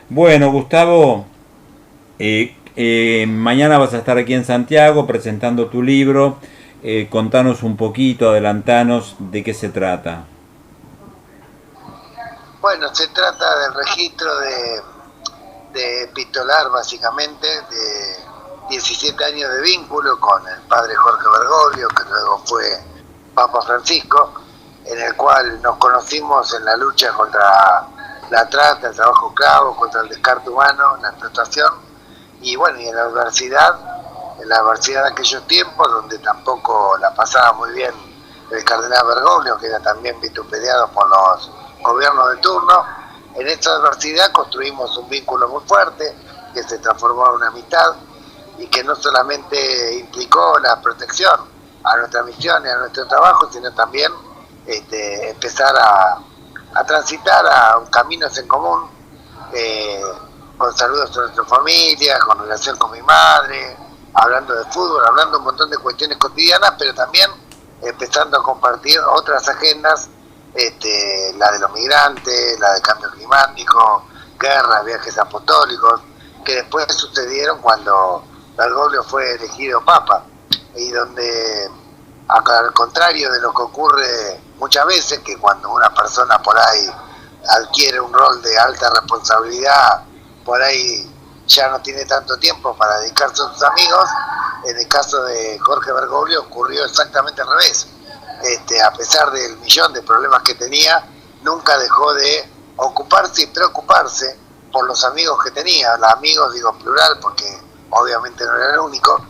Bueno, Gustavo, mañana vas a estar aquí en Santiago presentando tu libro. Contanos un poquito, adelantanos de qué se trata. Bueno, se trata del registro de epistolar, básicamente, de 17 años de vínculo con el padre Jorge Bergoglio, que luego fue Papa Francisco, en el cual nos conocimos en la lucha contra la trata, el trabajo esclavo, contra el descarte humano, la explotación, y bueno, y en la adversidad de aquellos tiempos, donde tampoco la pasaba muy bien el cardenal Bergoglio, que era también vituperiado por los gobiernos de turno. En esta adversidad construimos un vínculo muy fuerte, que se transformó en una amistad, y que no solamente implicó la protección a nuestra misión y a nuestro trabajo, sino también empezar a transitar a caminos en común, eh, con saludos a nuestra familia, con relación con mi madre, hablando de fútbol, hablando un montón de cuestiones cotidianas, pero también empezando a compartir otras agendas, la de los migrantes, la del cambio climático, guerras, viajes apostólicos, que después sucedieron cuando Bergoglio fue elegido papa, y donde, al contrario de lo que ocurre muchas veces, que cuando una persona por ahí adquiere un rol de alta responsabilidad, por ahí ya no tiene tanto tiempo para dedicarse a sus amigos. En el caso de Jorge Bergoglio ocurrió exactamente al revés. A pesar del millón de problemas que tenía, nunca dejó de ocuparse y preocuparse por los amigos que tenía. Los amigos, digo en plural, porque obviamente no era el único,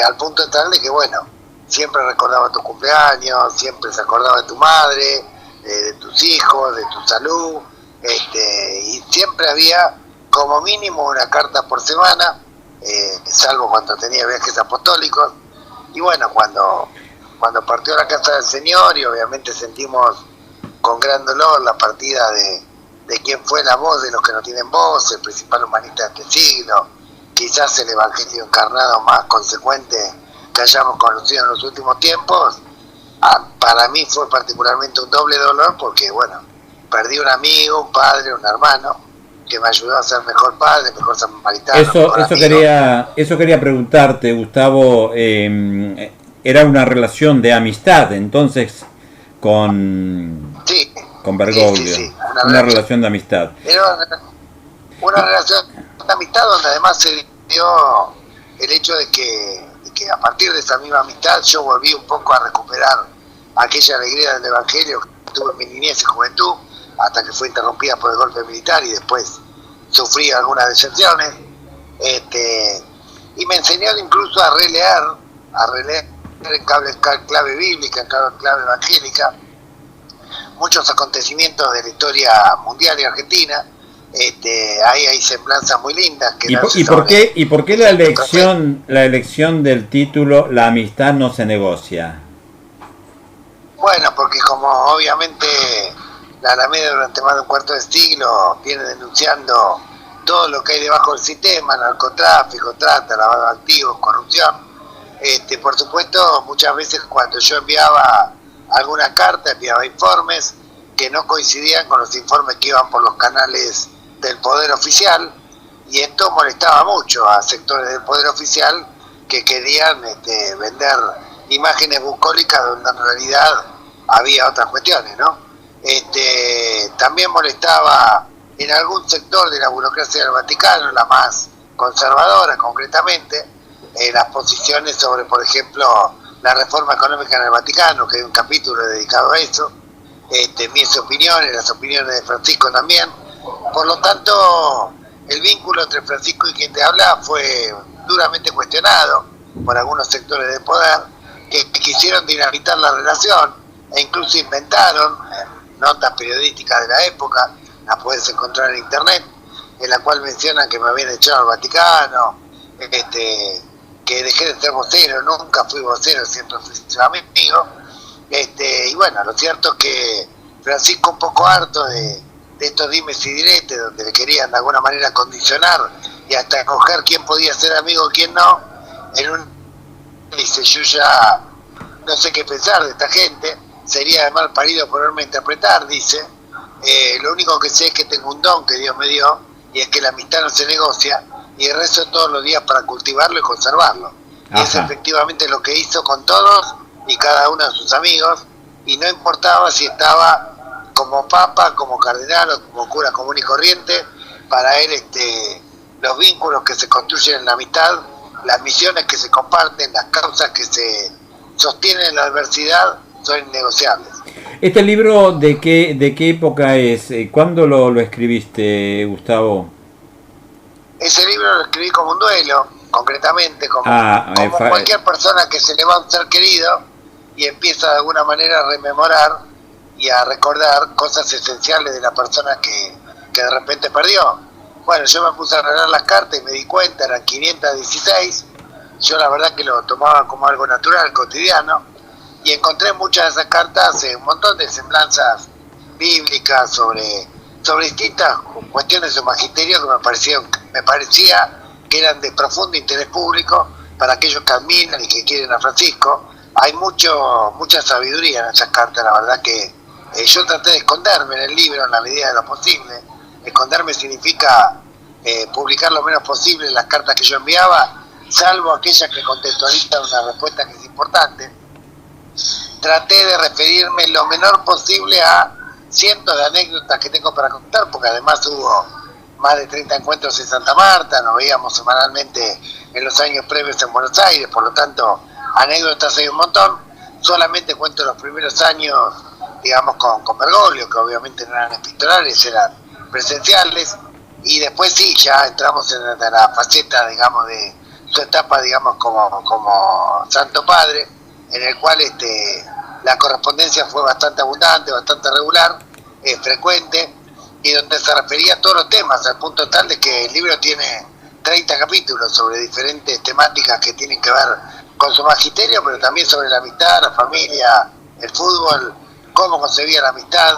al punto de tal de que, bueno, siempre recordaba tu cumpleaños, siempre se acordaba de tu madre, de tus hijos, de tu salud, y siempre había como mínimo una carta por semana, salvo cuando tenía viajes apostólicos. Y bueno, cuando partió a la casa del Señor, y obviamente sentimos con gran dolor la partida de quien fue la voz de los que no tienen voz, el principal humanista de este siglo, quizás el evangelio encarnado más consecuente que hayamos conocido en los últimos tiempos. Para mí fue particularmente un doble dolor, porque bueno, perdí un amigo, un padre, un hermano, que me ayudó a ser mejor padre, mejor samaritano, Eso, mejor eso amigo. quería, eso quería preguntarte, Gustavo. Era una relación de amistad, entonces, Sí, con sí, Bergoglio. Una relación de amistad. era una relación de amistad, donde además se dio el hecho de que a partir de esa misma amistad yo volví un poco a recuperar aquella alegría del evangelio que tuve en mi niñez y juventud, hasta que fue interrumpida por el golpe militar y después sufrí algunas deserciones. Y me enseñó incluso a releer en clave bíblica, en clave evangélica, muchos acontecimientos de la historia mundial y argentina. Hay semblanzas muy lindas que Y por sobre qué, y por qué la elección del título La amistad no se negocia? Bueno, porque como obviamente la Alameda durante más de un cuarto de siglo viene denunciando todo lo que hay debajo del sistema: narcotráfico, trata, lavado de activos, corrupción. Por supuesto, muchas veces cuando yo enviaba alguna carta, enviaba informes que no coincidían con los informes que iban por los canales del Poder Oficial, y esto molestaba mucho a sectores del Poder Oficial que querían vender imágenes bucólicas donde en realidad había otras cuestiones, ¿no? También molestaba en algún sector de la burocracia del Vaticano, la más conservadora concretamente, las posiciones sobre, por ejemplo, la reforma económica en el Vaticano, que hay un capítulo dedicado a eso, mis opiniones, las opiniones de Francisco también. Por lo tanto, el vínculo entre Francisco y quien te habla fue duramente cuestionado por algunos sectores de poder que quisieron dinamitar la relación, e incluso inventaron notas periodísticas de la época, las puedes encontrar en internet, en la cual mencionan que me habían echado al Vaticano, que dejé de ser vocero. Nunca fui vocero, siempre fui su amigo. Y bueno, lo cierto es que Francisco, un poco harto de estos dimes y diretes, donde le querían de alguna manera condicionar y hasta escoger quién podía ser amigo y quién no, en un dice: yo ya no sé qué pensar de esta gente, sería de mal parido ponerme a interpretar, dice. Lo único que sé es que tengo un don que Dios me dio, y es que la amistad no se negocia, y rezo todos los días para cultivarlo y conservarlo. Y es efectivamente lo que hizo con todos y cada uno de sus amigos, y no importaba si estaba como papa, como cardenal o como cura común y corriente. Para él los vínculos que se construyen en la amistad, las misiones que se comparten, las causas que se sostienen en la adversidad son innegociables. ¿Este libro de qué época es? ¿Cuándo lo escribiste, Gustavo? Ese libro lo escribí como un duelo, concretamente, como cualquier persona que se le va a un ser querido y empieza de alguna manera a rememorar y a recordar cosas esenciales de la persona que de repente perdió. Bueno, yo me puse a arreglar las cartas y me di cuenta, eran 516, yo la verdad que lo tomaba como algo natural, cotidiano, y encontré muchas de esas cartas, un montón de semblanzas bíblicas sobre distintas cuestiones de magisterio que me parecía que eran de profundo interés público para aquellos que admiran y que quieren a Francisco. Hay mucha sabiduría en esas cartas, la verdad que yo traté de esconderme en el libro en la medida de lo posible. Esconderme significa publicar lo menos posible las cartas que yo enviaba, salvo aquellas que contextualizan una respuesta que es importante. Traté de referirme lo menor posible a cientos de anécdotas que tengo para contar, porque además hubo más de 30 encuentros en Santa Marta, nos veíamos semanalmente en los años previos en Buenos Aires, por lo tanto, anécdotas hay un montón. Solamente cuento los primeros años, digamos, con Bergoglio, que obviamente no eran epistolares, eran presenciales, y después sí, ya entramos en la faceta, digamos, de su etapa, digamos, como Santo Padre, en el cual la correspondencia fue bastante abundante, bastante regular, frecuente, y donde se refería a todos los temas, al punto tal de que el libro tiene 30 capítulos sobre diferentes temáticas que tienen que ver con su magisterio, pero también sobre la amistad, la familia, el fútbol, cómo concebía la amistad,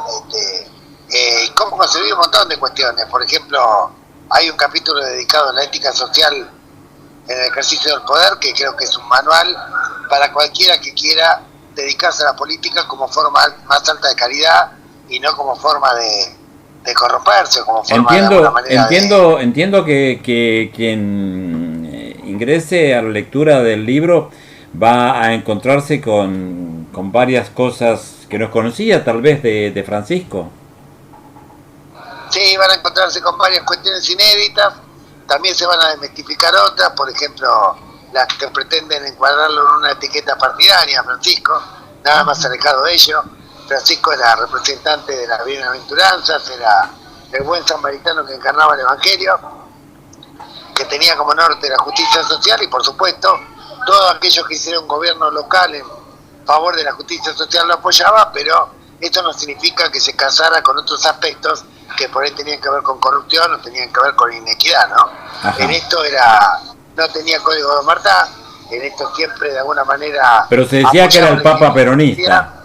y cómo concebía un montón de cuestiones. Por ejemplo, hay un capítulo dedicado a la ética social en el ejercicio del poder, que creo que es un manual para cualquiera que quiera dedicarse a la política como forma más alta de caridad y no como forma de corromperse, como forma de alguna manera entiendo que quien ingrese a la lectura del libro va a encontrarse con varias cosas que no conocía tal vez de Francisco. Sí, van a encontrarse con varias cuestiones inéditas, también se van a desmitificar otras, por ejemplo, las que pretenden encuadrarlo en una etiqueta partidaria, Francisco, nada más alejado de ello. Francisco era representante de las bienaventuranzas, era el buen samaritano que encarnaba el Evangelio, que tenía como norte la justicia social, y por supuesto todos aquellos que hicieron gobierno local en favor de la justicia social lo apoyaba, pero esto no significa que se casara con otros aspectos que por ahí tenían que ver con corrupción o tenían que ver con inequidad, ¿no? Ajá. En esto no tenía código de Marta, en esto siempre de alguna manera... Pero se decía que era el Papa peronista.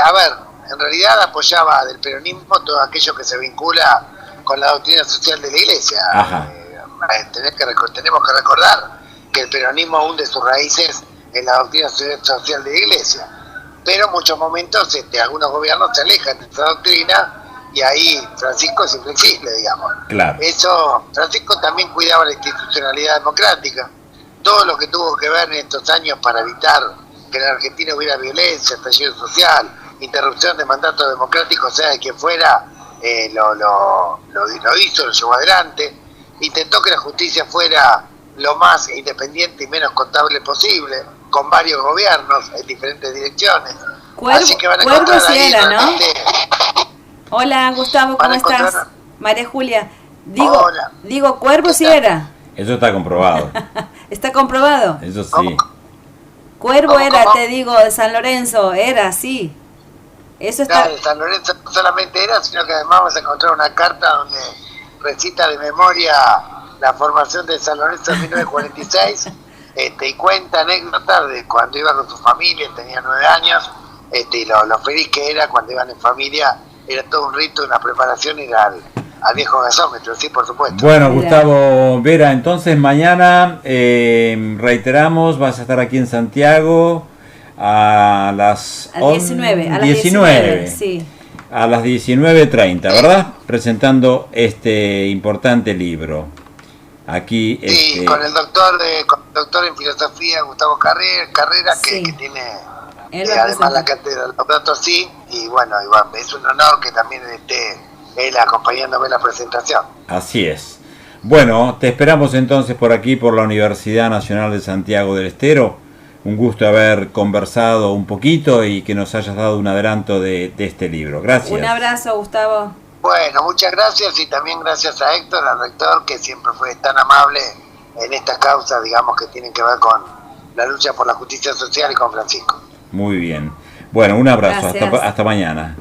A ver, en realidad apoyaba del peronismo todo aquello que se vincula con la doctrina social de la Iglesia. Tenemos que recordar que el peronismo hunde sus raíces en la doctrina social de la Iglesia, pero en muchos momentos algunos gobiernos se alejan de esa doctrina y ahí Francisco es inflexible, digamos. Claro. Francisco también cuidaba la institucionalidad democrática, todo lo que tuvo que ver en estos años para evitar que en la Argentina hubiera violencia, estallido social, interrupción de mandato democrático, sea de quien fuera, lo hizo, lo llevó adelante, intentó que la justicia fuera lo más independiente y menos contable posible, con varios gobiernos en diferentes direcciones. Así que van a encontrar ahí realmente... ¿no? Hola Gustavo, ¿cómo estás? María Julia. Digo, Cuervo sí era. Eso está comprobado. ¿Está comprobado? Eso sí. ¿Cómo? Cuervo era, te digo, de San Lorenzo, era, sí. Eso está... Claro, de San Lorenzo no solamente era, sino que además vamos a encontrar una carta donde recita de memoria la formación de San Lorenzo en 1946 y cuenta anécdotas de cuando iba con su familia, tenía 9 años, y lo feliz que era cuando iban en familia, era todo un rito, una preparación ir al viejo gasómetro, sí, por supuesto. Bueno, Gustavo Vera, entonces mañana reiteramos, vas a estar aquí en Santiago a las 19, a las 19, sí. a las 19:30, ¿verdad? Presentando este importante libro. Aquí sí, con el doctor en filosofía Gustavo Carrera, Sí. que tiene Él además la cátedra del doctor, sí, y bueno, Iván, es un honor que también esté él acompañándome en la presentación. Así es. Bueno, te esperamos entonces por aquí, por la Universidad Nacional de Santiago del Estero. Un gusto haber conversado un poquito y que nos hayas dado un adelanto de este libro. Gracias. Un abrazo, Gustavo. Bueno, muchas gracias y también gracias a Héctor, al rector, que siempre fue tan amable en estas causas, digamos, que tienen que ver con la lucha por la justicia social y con Francisco. Muy bien. Bueno, un abrazo. Gracias. Hasta mañana.